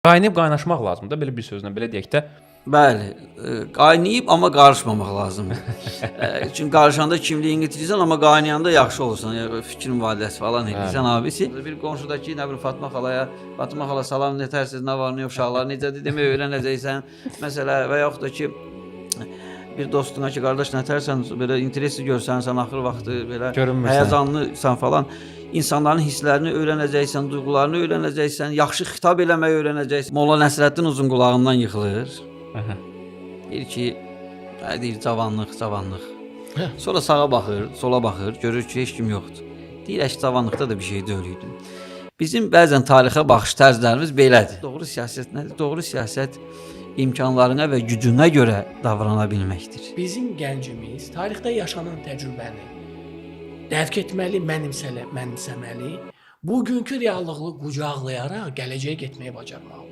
Qaynayıb qaynaşmaq lazımdır da, belə bir sözlə, belə deyək də. Bəli, qaynayıb amma qarışmamaq lazımdır. Çünki qarışanda kimliyini itirirsən, amma qaynayanda yaxşı olursan. Yəni fikir mübadiləsi falan edirsən abisi. Bir qonşudakı nə bilim Fatma xala salam, nətərsiz, nə var, nə yox, uşaqlar necədir demək öyrənəcəksən. Məsələ və yaxud da ki bir dostuna ki, qardaş nətərsən, belə interesi görsənsən axır vaxtı belə həyəcanlısan falan. İnsanların hisslərini öyrənəcəksən, duyğularını öyrənəcəksən, yaxşı xitab eləməyi öyrənəcəksən. Molla Nəsrəddin uzun qulağından yıxılır. Deyir ki, deyir cavanlıq. Sonra sağa baxır, sola baxır, görür ki, heç kim yoxdur. Deyir, cavanlıqda da bir şey deyildim. Bizim bəzən tarixə baxış tərzlərimiz belədir. Doğru siyasət nədir? Doğru siyasət imkanlarına və gücünə görə davrana bilməkdir. Bizim gəncimiz tarixdə yaşanan təcrübəni dərk etməli, mənimsəməli, bugünkü reallığı qucaqlayaraq gələcəyə getməyi bacarmalıdır.